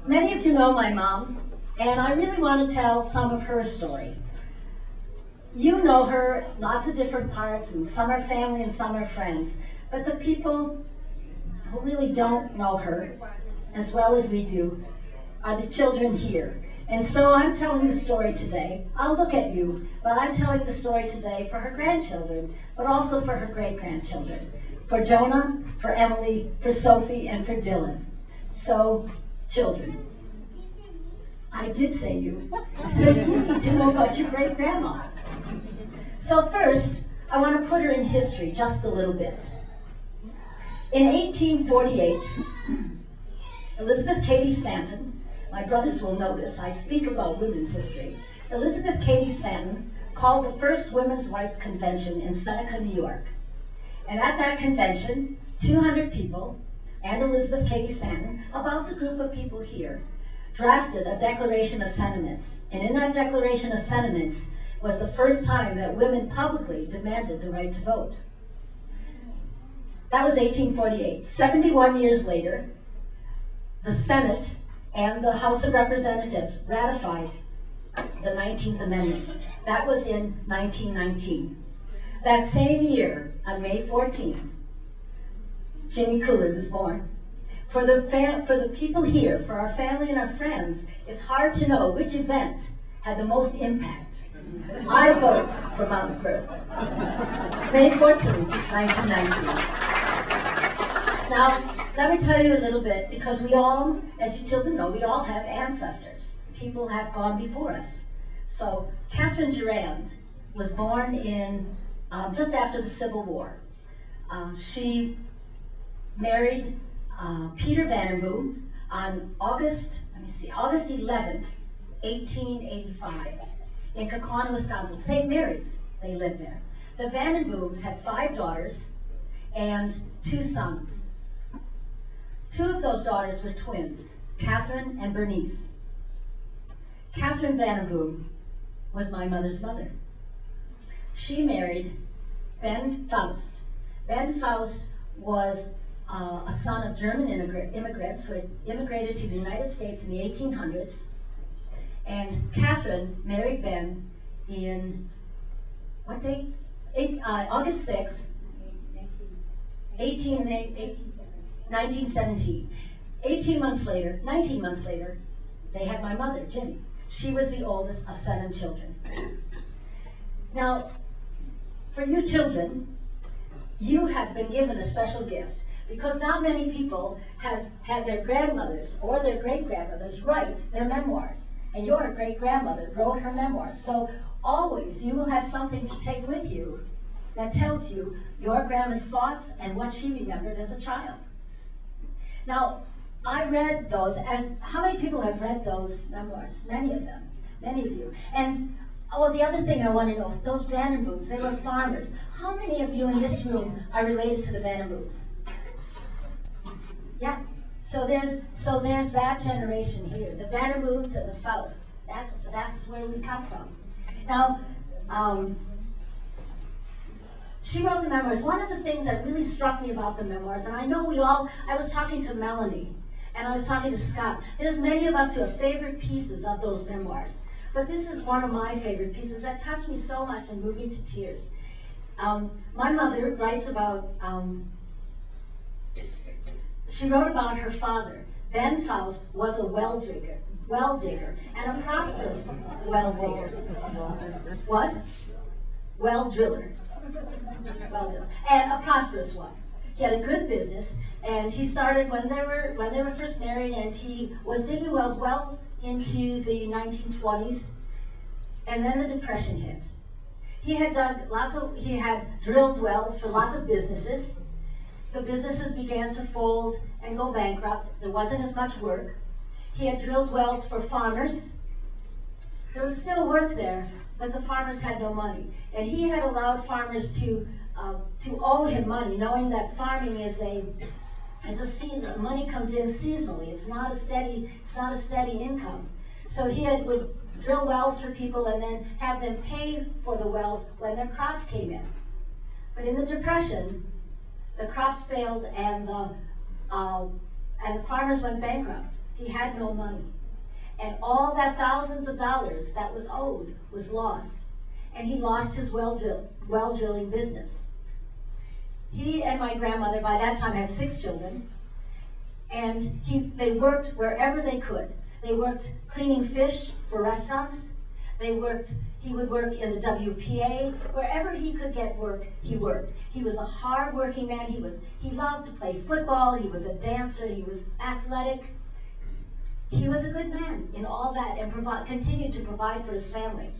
Many of you know my mom, and I really want to tell some of her story. You know her, lots of different parts, and some are family and some are friends. But the people who really don't know her as well as we do are the children here. And so I'm telling the story today. I'll look at you, but I'm telling the story today for her grandchildren, but also for her great-grandchildren. For Jonah, for Emily, for Sophie, and for Dylan. So, children. I did say you. So you need to know about your great-grandma. So first, I want to put her in history just a little bit. In 1848, Elizabeth Cady Stanton, my brothers will know this, I speak about women's history. Elizabeth Cady Stanton called the first Women's Rights Convention in Seneca, New York. And at that convention, 200 people, and Elizabeth Cady Stanton, about the group of people here, drafted a Declaration of Sentiments. And in that Declaration of Sentiments was the first time that women publicly demanded the right to vote. That was 1848. 71 years later, the Senate and the House of Representatives ratified the 19th Amendment. That was in 1919. That same year, on May 14th, Ginnie was born. For the people here, for our family and our friends, it's hard to know which event had the most impact. I vote for Mom's birth. May 14th, 1919. Now, let me tell you a little bit, because we all, as you children know, we all have ancestors. People have gone before us. So, Catherine Durand was born in just after the Civil War. She married Peter Vandenboom on August 11th, 1885, in Kaukauna, Wisconsin. St. Mary's, they lived there. The Vandenbooms had 5 daughters and 2 sons. 2 of those daughters were twins, Catherine and Bernice. Catherine Vandenboom was my mother's mother. She married Ben Faust. Ben Faust was a son of German immigrants who had immigrated to the United States in the 1800s. And Catherine married Ben in, what date? August 6th, 1917. 19 months later, they had my mother, Ginnie. She was the oldest of 7 children. Now, for you children, you have been given a special gift, because not many people have had their grandmothers or their great-grandmothers write their memoirs. And your great-grandmother wrote her memoirs. So always you will have something to take with you that tells you your grandma's thoughts and what she remembered as a child. Now, I read those, how many people have read those memoirs? Many of them, many of you. And oh, the other thing I want to know, those Vandenbooms, they were farmers. How many of you in this room are related to the Vandenbooms? Yeah. So there's that generation here, the Vandenbooms and the Faust. That's where we come from. Now, she wrote the memoirs. One of the things that really struck me about the memoirs, and I know I was talking to Melanie, and I was talking to Scott. There's many of us who have favorite pieces of those memoirs, but this is one of my favorite pieces that touched me so much and moved me to tears. My mother writes about, she wrote about her father. Ben Faust was a well digger, and a prosperous well digger. What? Well driller. And a prosperous one. He had a good business, and he started when they were first married, and he was digging wells well into the 1920s, and then the Depression hit. He had drilled wells for lots of businesses. The businesses began to fold and go bankrupt. There wasn't as much work. He had drilled wells for farmers. There was still work there, but the farmers had no money. And he had allowed farmers to owe him money, knowing that farming is a season. Money comes in seasonally. It's not a steady income. So he would drill wells for people and then have them pay for the wells when their crops came in. But in the Depression, the crops failed, and and the farmers went bankrupt. He had no money. And all that thousands of dollars that was owed was lost. And he lost his well drilling business. He and my grandmother, by that time, had 6 children. And they worked wherever they could. They worked cleaning fish for restaurants. He would work in the WPA. Wherever he could get work, he worked. He was a hard-working man. He loved to play football. He was a dancer. He was athletic. He was a good man in all that, and continued to provide for his family.